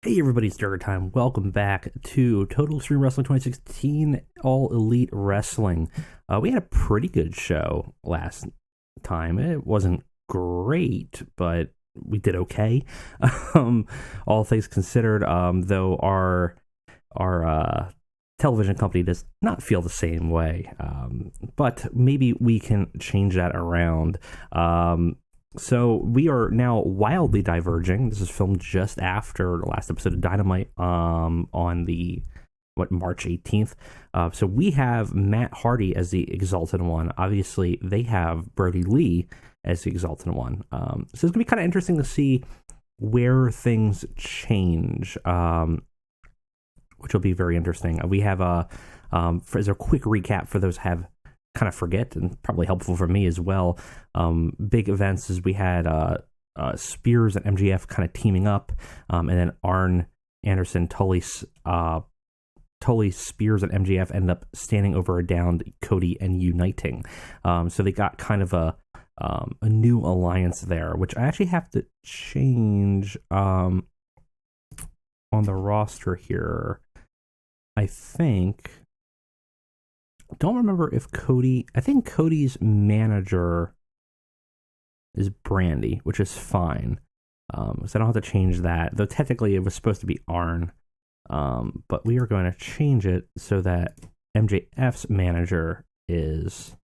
Hey everybody, it's Durgertime. Welcome back to Total Extreme Wrestling 2016 All Elite Wrestling. We had a pretty good show last time. It wasn't great, but we did okay. All things considered, though our television company does not feel the same way. But maybe we can change that around. So we are now wildly diverging. This is filmed just after the last episode of Dynamite on the March 18th. So we have Matt Hardy as the Exalted One. Obviously, they have Brody Lee as the Exalted One. So it's going to be kind of interesting to see where things change, which will be very interesting. We have as a quick recap for those who have kind of forget, and probably helpful for me as well. Big events is we had Spears and MGF kind of teaming up, and then Arn Anderson, Tully, Spears, and MGF end up standing over a downed Cody and uniting. So they got kind of a new alliance there, which I actually have to change on the roster here. I don't remember if I think Cody's manager is Brandy, which is fine. So I don't have to change that, though technically it was supposed to be Arn. But we are going to change it so that MJF's manager is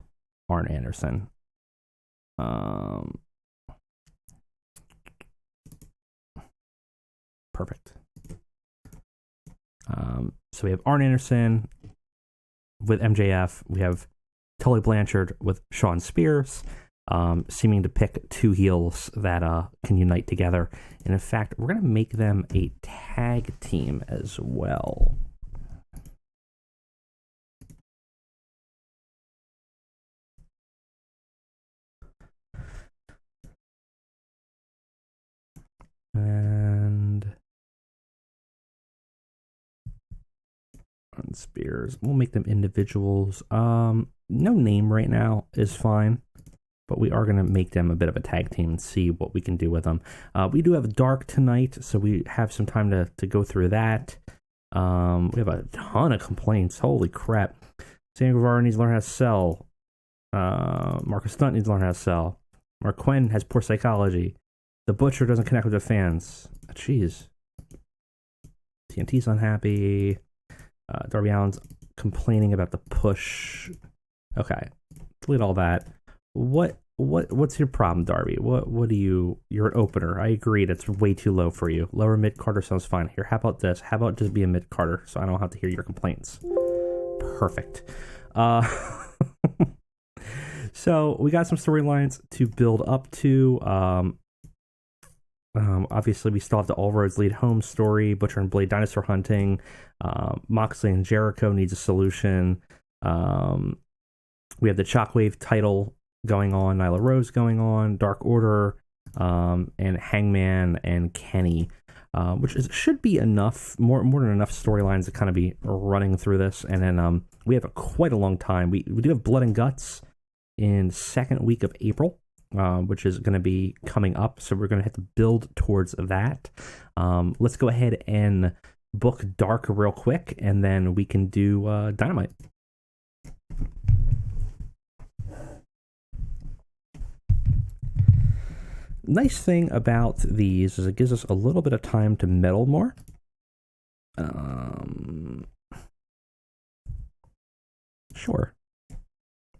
Arn Anderson. Perfect. So we have Arn Anderson with MJF. We have Tully Blanchard with Shawn Spears, seeming to pick two heels that can unite together. And in fact, we're going to make them a tag team as well. And Spears, we'll make them individuals. No name right now is fine, but we are going to make them a bit of a tag team and see what we can do with them. We do have Dark tonight, so we have some time to go through that. We have a ton of complaints. Holy crap. Sammy Guevara needs to learn how to sell. Marcus Stunt needs to learn how to sell. Mark Quinn has poor psychology. The Butcher doesn't connect with the fans. Jeez. TNT's unhappy. Darby Allin's complaining about the push. Okay, delete all that. What's your problem, Darby? What do you're an opener. I agree, that's way too low for you. Lower mid-carder sounds fine. Here, how about this? How about just be a mid-carder so I don't have to hear your complaints? Perfect. So we got some storylines to build up to. Obviously, we still have the All Roads Lead Home story, Butcher and Blade dinosaur hunting. Moxley and Jericho needs a solution. We have the Shockwave title going on, Nyla Rose going on, Dark Order, and Hangman and Kenny, which should be enough, more than enough storylines to kind of be running through this. And then we have quite a long time. We do have Blood and Guts in second week of April. Which is going to be coming up, so we're going to have to build towards that. Let's go ahead and book Dark real quick, and then we can do Dynamite. Nice thing about these is it gives us a little bit of time to meddle more. Sure.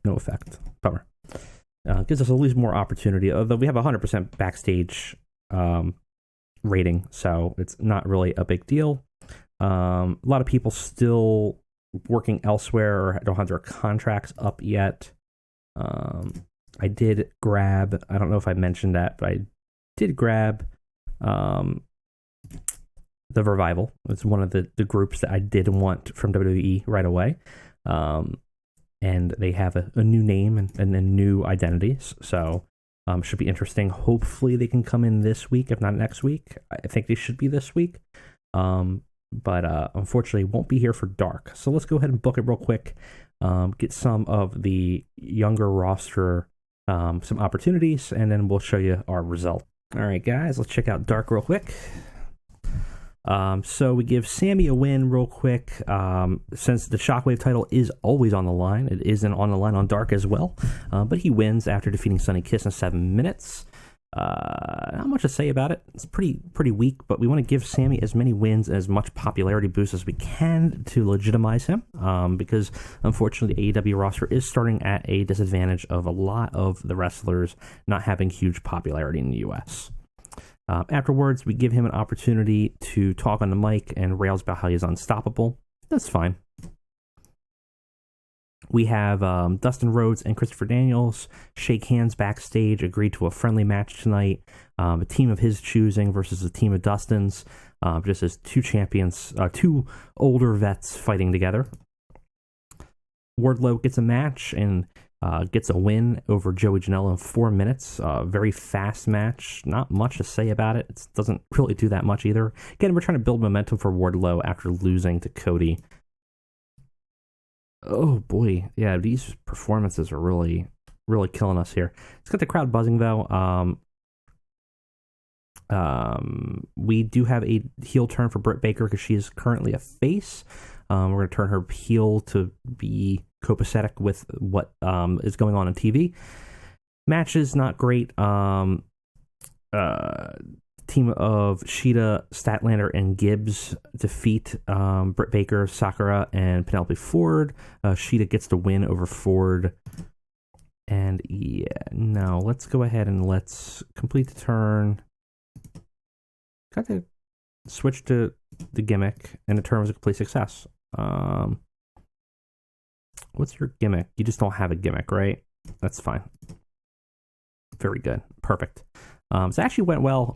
No effect. Bummer. Gives us at least more opportunity, although we have 100% backstage rating, so it's not really a big deal. A lot of people still working elsewhere or don't have their contracts up yet. I did grab, I don't know if I mentioned that, but I did grab the Revival. It's one of the groups that I did want from WWE right away. And they have a new name and new identities, so should be interesting. Hopefully they can come in this week, if not next week. I think they should be this week, but unfortunately won't be here for Dark. So let's go ahead and book it real quick, get some of the younger roster some opportunities, and then we'll show you our result. All right, guys, let's check out Dark real quick. So we give Sammy a win real quick. Since the Shockwave title is always on the line, it isn't on the line on Dark as well. But he wins after defeating Sonny Kiss in 7 minutes. Not much to say about it. It's pretty weak, but we want to give Sammy as many wins and as much popularity boost as we can to legitimize him, because unfortunately the AEW roster is starting at a disadvantage of a lot of the wrestlers not having huge popularity in the US. Afterwards, we give him an opportunity to talk on the mic and rails about how he's unstoppable. That's fine. We have Dustin Rhodes and Christopher Daniels shake hands backstage, agree to a friendly match tonight. A team of his choosing versus a team of Dustin's, just as two champions, two older vets fighting together. Wardlow gets a match and gets a win over Joey Janela in 4 minutes. Very fast match. Not much to say about it. It doesn't really do that much either. Again, we're trying to build momentum for Wardlow after losing to Cody. Oh boy, yeah, these performances are really killing us here. It's got the crowd buzzing though. We do have a heel turn for Britt Baker because she is currently a face. We're going to turn her heel to be copacetic with what is going on TV. Match is not great. Team of Cheetah, Statlander, and Gibbs defeat Britt Baker, Sakura, and Penelope Ford. Cheetah gets the win over Ford. And yeah, no, let's go ahead and let's complete the turn. Got to switch to the gimmick, and the turn was a complete success. What's your gimmick? You just don't have a gimmick, right? That's fine. Very good. Perfect. So it actually went well.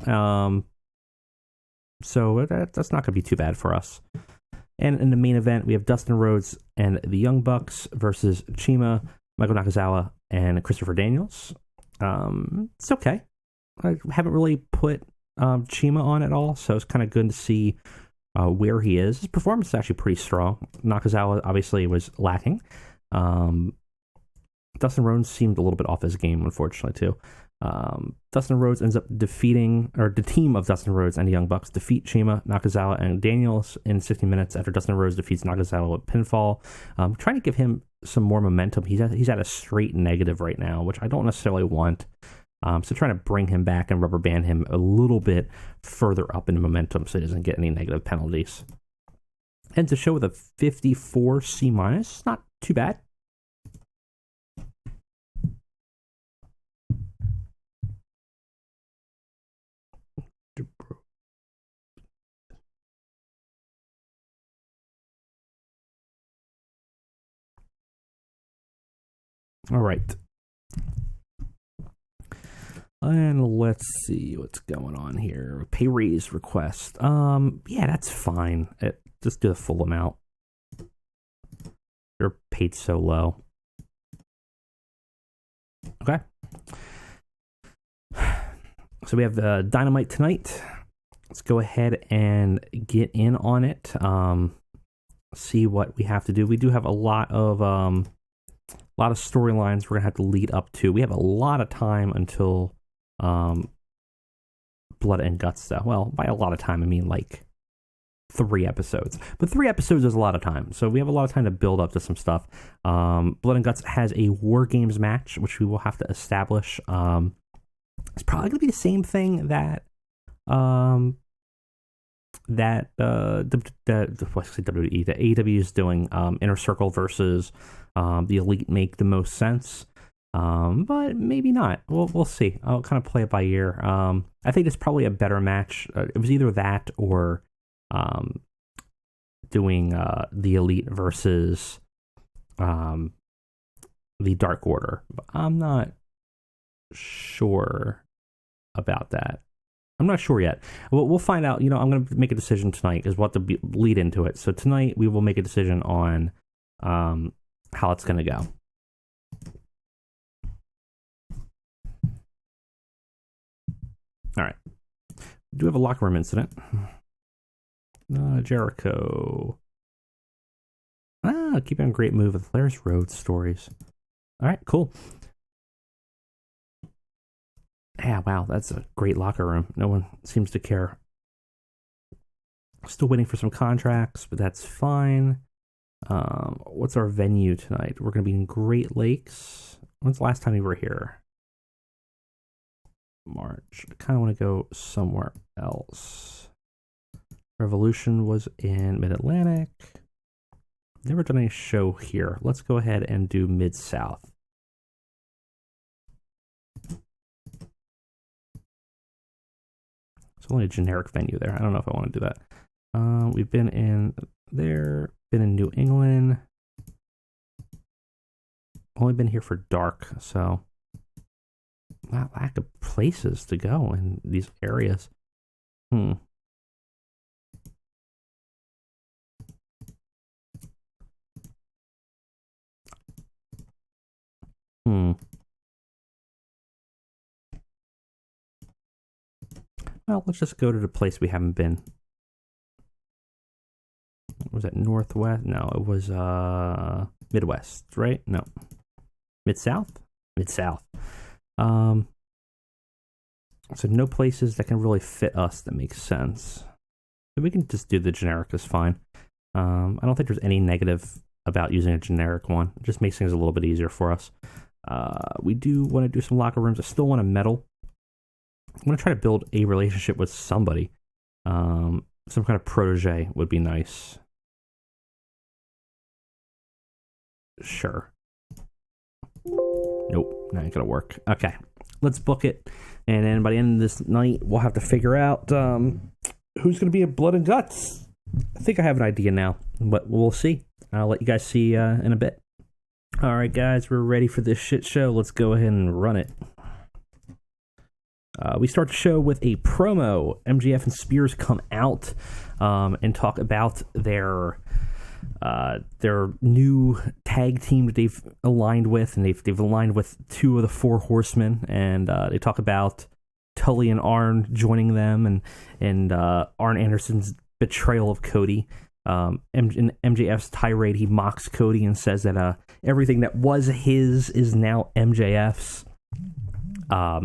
So that's not going to be too bad for us. And in the main event, we have Dustin Rhodes and the Young Bucks versus Chima, Michael Nakazawa, and Christopher Daniels. It's okay. I haven't really put Chima on at all, so it's kind of good to see where he is. His performance is actually pretty strong. Nakazawa obviously was lacking. Dustin Rhodes seemed a little bit off his game, unfortunately, too. Dustin Rhodes ends up defeating, or the team of Dustin Rhodes and the Young Bucks defeat Chima, Nakazawa, and Daniels in 60 minutes after Dustin Rhodes defeats Nakazawa with pinfall. Trying to give him some more momentum. He's at a straight negative right now, which I don't necessarily want. So trying to bring him back and rubber band him a little bit further up in momentum so he doesn't get any negative penalties. Ends the show with a 54 C-. Not too bad. All right. And let's see what's going on here. Pay raise request. Yeah, that's fine. Just do the full amount. You're paid so low. Okay. So we have Dynamite tonight. Let's go ahead and get in on it. See what we have to do. We do have a lot of storylines we're gonna have to lead up to. We have a lot of time until Blood and Guts, though. Well, by a lot of time, I mean like 3 episodes. But 3 episodes is a lot of time, so we have a lot of time to build up to some stuff. Blood and Guts has a War Games match, which we will have to establish. It's probably going to be the same thing that WWE, the AEW is doing. Inner Circle versus the Elite make the most sense. But maybe not. We'll see. I'll kind of play it by ear. I think it's probably a better match. It was either that or doing the Elite versus the Dark Order. But I'm not sure about that. I'm not sure yet. We'll find out. I'm going to make a decision tonight is what to lead into it. So tonight we will make a decision on how it's going to go. All right. We do have a locker room incident. Jericho. Keeping a great move with Flair's Road stories. All right, cool. Yeah, wow, that's a great locker room. No one seems to care. Still waiting for some contracts, but that's fine. What's our venue tonight? We're going to be in Great Lakes. When's the last time you were here? March. I kind of want to go somewhere else. Revolution was in Mid-Atlantic. Never done any show here. Let's go ahead and do Mid-South. It's only a generic venue there. I don't know if I want to do that. We've been in there, been in New England. Only been here for dark, so lack of places to go in these areas. Hmm. Well, let's just go to the place we haven't been. Was that Northwest? No, it was Midwest, right? No. Mid-South? Mid-South. So no places that can really fit us that makes sense. But we can just do the generic, is fine. I don't think there's any negative about using a generic one. It just makes things a little bit easier for us. We do want to do some locker rooms. I still want to medal. I'm going to try to build a relationship with somebody. Some kind of protege would be nice. Sure. Nope, not gonna work. Okay, let's book it. And then by the end of this night, we'll have to figure out who's going to be in Blood and Guts. I think I have an idea now, but we'll see. I'll let you guys see in a bit. All right, guys, we're ready for this shit show. Let's go ahead and run it. We start the show with a promo. MGF and Spears come out and talk about their new tag team that they've aligned with, and they've aligned with 2 of the 4 horsemen, and they talk about Tully and Arn joining them, and Arn Anderson's betrayal of Cody. In MJF's tirade, he mocks Cody and says that everything that was his is now MJF's.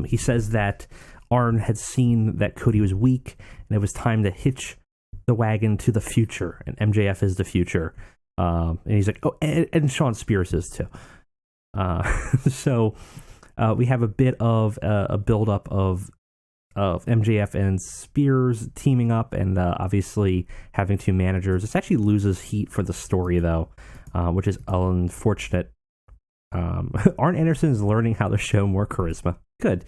He says that Arn had seen that Cody was weak, and it was time to hitch the wagon to the future, and MJF is the future. And he's like, oh, and Shawn Spears is too. So we have a bit of a build-up of MJF and Spears teaming up, and obviously having 2 managers. This actually loses heat for the story, though, which is unfortunate. Arn Anderson is learning how to show more charisma. Good.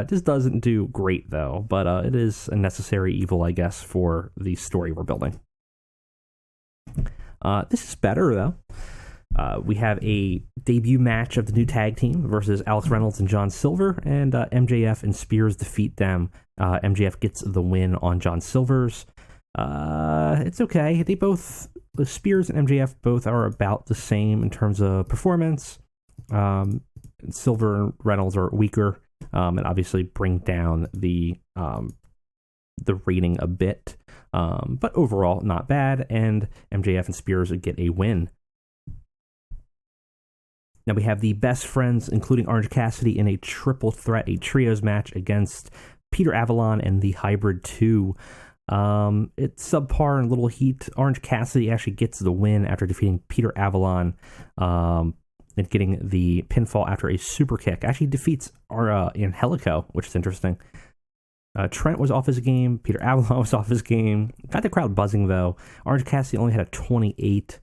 This doesn't do great, though, but it is a necessary evil, I guess, for the story we're building. This is better, though. We have a debut match of the new tag team versus Alex Reynolds and John Silver, and MJF and Spears defeat them. MJF gets the win on John Silver's. It's okay. Spears and MJF both are about the same in terms of performance. Silver and Reynolds are weaker, and obviously bring down the rating a bit. But overall, not bad, and MJF and Spears get a win. Now we have the best friends, including Orange Cassidy, in a triple threat, a trios match against Peter Avalon and the Hybrid 2. It's subpar and little heat. Orange Cassidy actually gets the win after defeating Peter Avalon and getting the pinfall after a super kick. Actually defeats Angelico, which is interesting. Trent was off his game. Peter Avalon was off his game. Got the crowd buzzing, though. Orange Cassidy only had a 28.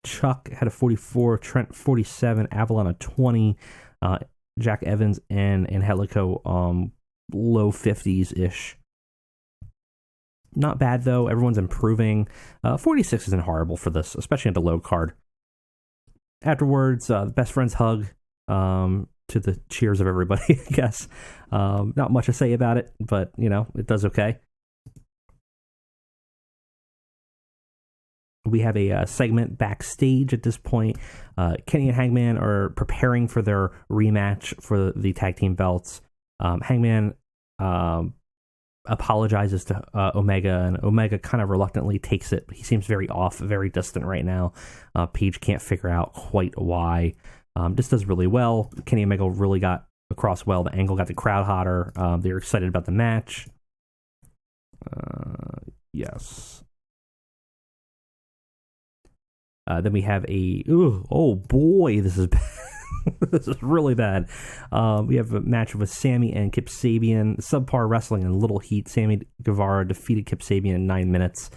Chuck had a 44. Trent 47. Avalon a 20. Jack Evans and Angelico low 50s-ish. Not bad, though. Everyone's improving. 46 isn't horrible for this, especially at the low card. Afterwards, the best friends hug to the cheers of everybody, I guess. Not much to say about it, but, it does okay. We have a segment backstage at this point. Kenny and Hangman are preparing for their rematch for the tag team belts. Hangman apologizes to Omega, and Omega kind of reluctantly takes it. He seems very off, very distant right now. Paige can't figure out quite why. This does really well. Kenny and Omega really got across well. The angle got the crowd hotter. They're excited about the match. Yes. Then we have oh boy, this is bad. This is really bad. We have a match with Sammy and Kip Sabian. Subpar wrestling in little heat. Sammy Guevara defeated Kip Sabian in 9 minutes.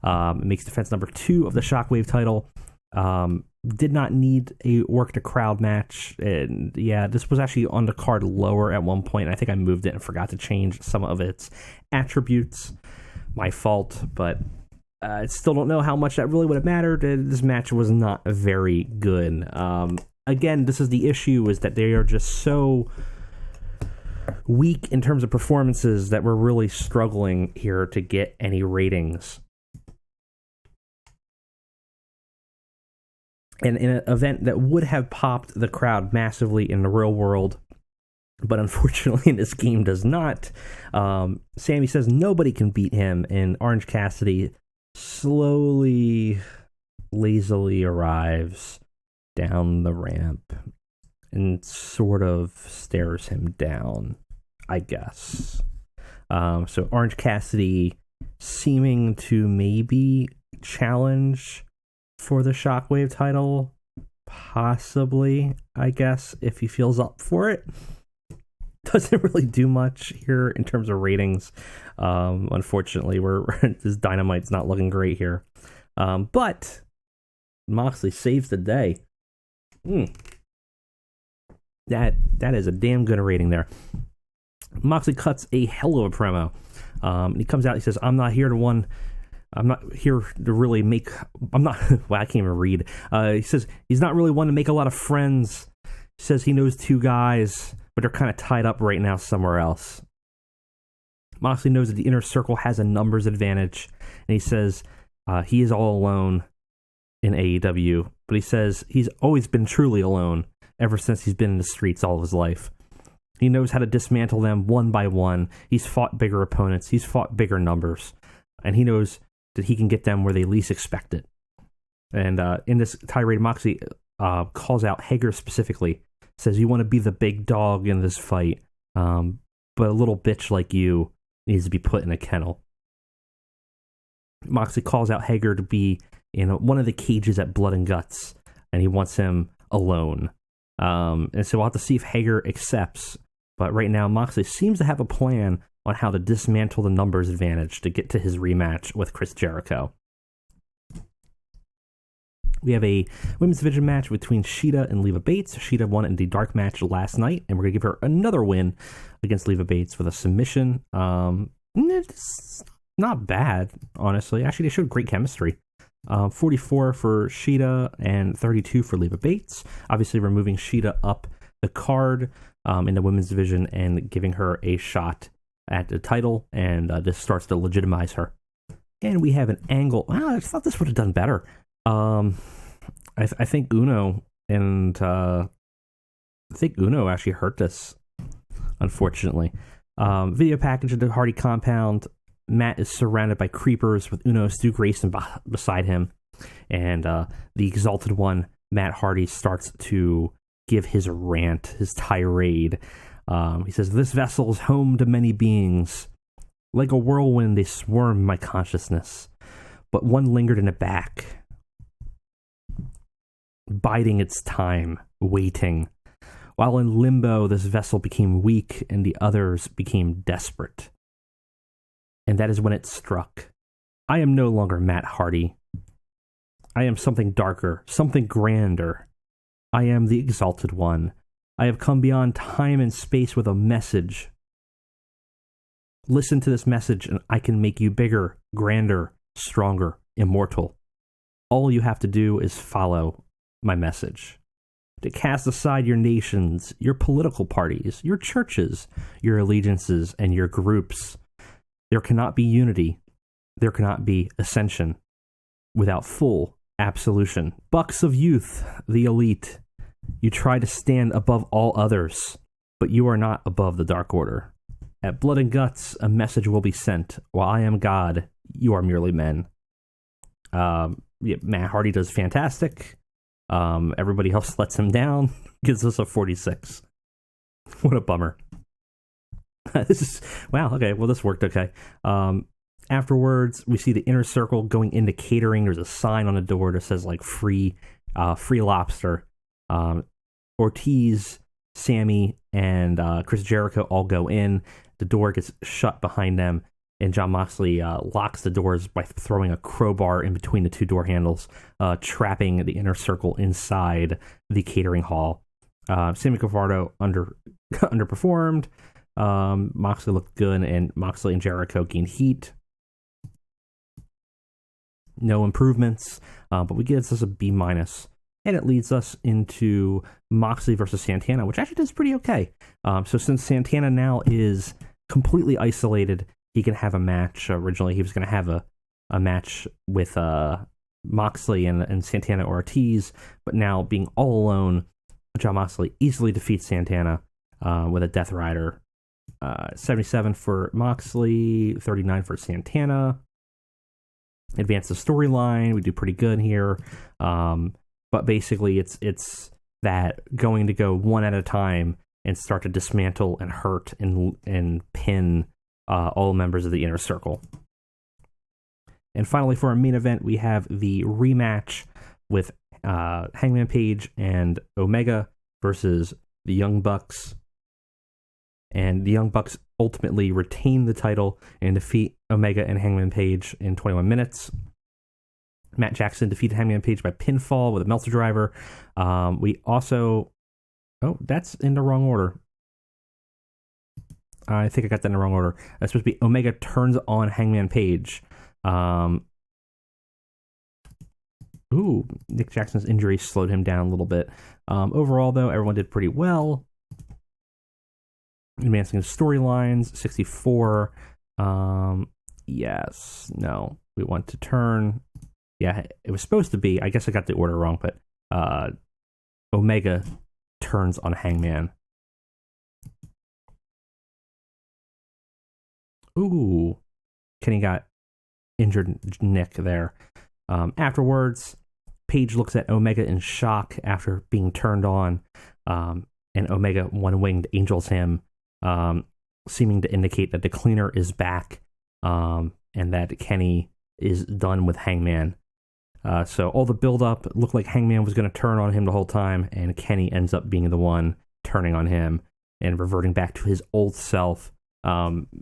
It makes defense number 2 of the Shockwave title. Did not need a work the crowd match. And yeah, this was actually on the card lower at one point. I think I moved it and forgot to change some of its attributes. My fault, but I still don't know how much that really would have mattered. This match was not very good. Again, this is the issue, is that they are just so weak in terms of performances that we're really struggling here to get any ratings. And in an event that would have popped the crowd massively in the real world, but unfortunately in this game does not, Sammy says nobody can beat him, and Orange Cassidy slowly, lazily arrives down the ramp and sort of stares him down, I guess. So Orange Cassidy seeming to maybe challenge for the Shockwave title, possibly, I guess, if he feels up for it. Doesn't really do much here in terms of ratings. Unfortunately, this Dynamite's not looking great here. But Moxley saves the day. That is a damn good rating there. Moxley cuts a hell of a promo. He comes out, he says, I'm not here to really make... Well, I can't even read. He says he's not really one to make a lot of friends. He says he knows 2 guys, but they're kind of tied up right now somewhere else. Moxley knows that the inner circle has a numbers advantage, and he says he is all alone in AEW, but he says he's always been truly alone ever since he's been in the streets all of his life. He knows how to dismantle them one by one. He's fought bigger opponents. He's fought bigger numbers, and he knows that he can get them where they least expect it. And in this tirade, Moxley calls out Hager specifically, says you want to be the big dog in this fight, but a little bitch like you needs to be put in a kennel. Moxley calls out Hager to be in one of the cages at Blood and Guts, and he wants him alone. And so we'll have to see if Hager accepts. But right now, Moxley seems to have a plan on how to dismantle the numbers advantage to get to his rematch with Chris Jericho. We have a women's division match between Cheetah and Liva Bates. Cheetah won in the dark match last night, and we're going to give her another win against Liva Bates with a submission. It's not bad, honestly. Actually, they showed great chemistry. 44 for Cheetah and 32 for Liva Bates. Obviously, we're moving Cheetah up the card in the women's division and giving her a shot at the title, and this starts to legitimize her. And we have an angle. Wow, I thought this would have done better. I think Uno actually hurt this, unfortunately. Video package of the Hardy compound. Matt is surrounded by creepers with Uno, Stu Grayson beside him, and the Exalted One, Matt Hardy, starts to give his rant, his tirade. He says, "This vessel is home to many beings. Like a whirlwind, they swarm my consciousness, but one lingered in the back, biding its time, waiting. While in limbo, this vessel became weak and the others became desperate. And that is when it struck. I am no longer Matt Hardy. I am something darker, something grander. I am the Exalted One. I have come beyond time and space with a message. Listen to this message and I can make you bigger, grander, stronger, immortal. All you have to do is follow my message. To cast aside your nations, your political parties, your churches, your allegiances, and your groups. There cannot be unity. There cannot be ascension without full absolution. Bucks of youth, the elite. You try to stand above all others, but you are not above the Dark Order. At Blood and Guts, a message will be sent. While I am God, you are merely men." Matt Hardy does fantastic. Everybody else lets him down. Gives us a 46. What a bummer. Wow, okay, well, this worked okay. Afterwards, we see the Inner Circle going into catering. There's a sign on the door that says like free lobster. Ortiz, Sammy, and Chris Jericho all go in. The door gets shut behind them, and Jon Moxley locks the doors by throwing a crowbar in between the two door handles, trapping the Inner Circle inside the catering hall. Sammy Guevara underperformed. Moxley looked good, and Moxley and Jericho gained heat. No improvements, but we get us a B-, and it leads us into Moxley versus Santana, which actually does pretty okay. So since Santana now is completely isolated, he can have a match. Originally, he was going to have a match with Moxley and Santana Ortiz, but now being all alone, Jon Moxley easily defeats Santana with a Death Rider. 77 for Moxley, 39 for Santana. Advance the storyline. We do pretty good here. But basically, it's that going to go one at a time and start to dismantle and hurt and pin all members of the Inner Circle. And finally, for our main event, we have the rematch with Hangman Page and Omega versus the Young Bucks. And the Young Bucks ultimately retain the title and defeat Omega and Hangman Page in 21 minutes. Matt Jackson defeated Hangman Page by pinfall with a Meltzer driver. We also... Oh, that's in the wrong order. I think I got that in the wrong order. That's supposed to be Omega turns on Hangman Page. Nick Jackson's injury slowed him down a little bit. Overall, though, everyone did pretty well. Advancing the storylines, 64. Yes, no. We want to turn... Yeah, it was supposed to be, I guess I got the order wrong, but Omega turns on Hangman. Ooh, Kenny got injured Nick there. Afterwards, Paige looks at Omega in shock after being turned on, and Omega one-winged angels him, seeming to indicate that the cleaner is back, and that Kenny is done with Hangman. So all the build-up looked like Hangman was going to turn on him the whole time, and Kenny ends up being the one turning on him and reverting back to his old self,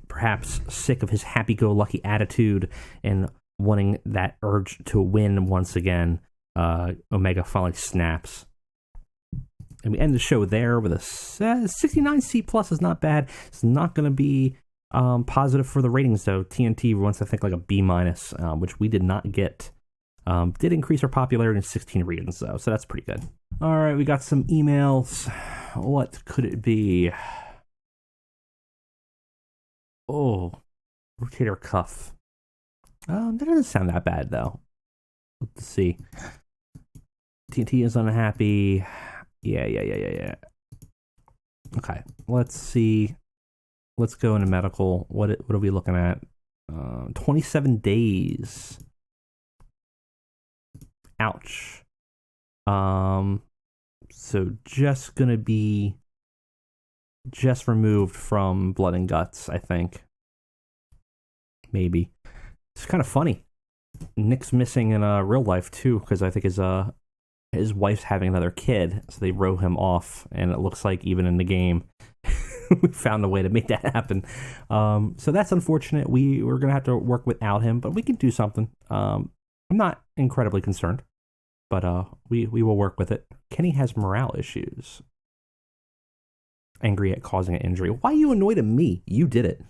perhaps sick of his happy-go-lucky attitude and wanting that urge to win once again. Omega finally snaps. And we end the show there with a 69 C+ is not bad. It's not going to be positive for the ratings, though. TNT wants to think like a B-, which we did not get. Did increase our popularity in 16 regions, though, so that's pretty good. All right, we got some emails. What could it be? Oh, rotator cuff. That doesn't sound that bad, though. Let's see. TNT is unhappy. Yeah. Okay, let's see. Let's go into medical. What are we looking at? 27 days. Ouch. So just gonna be removed from Blood and Guts, I think. Maybe. It's kind of funny. Nick's missing in real life too, because I think his wife's having another kid, so they wrote him off, and it looks like even in the game we found a way to make that happen. So that's unfortunate. We're gonna have to work without him, but we can do something. I'm not incredibly concerned, but we will work with it. Kenny has morale issues. Angry at causing an injury. Why are you annoyed at me? You did it.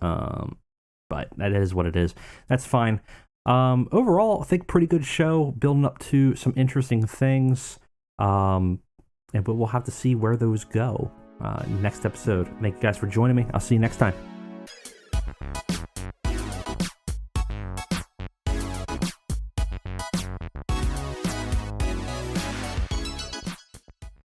But that is what it is. That's fine. Overall, I think pretty good show, building up to some interesting things. But we'll have to see where those go next episode. Thank you guys for joining me. I'll see you next time.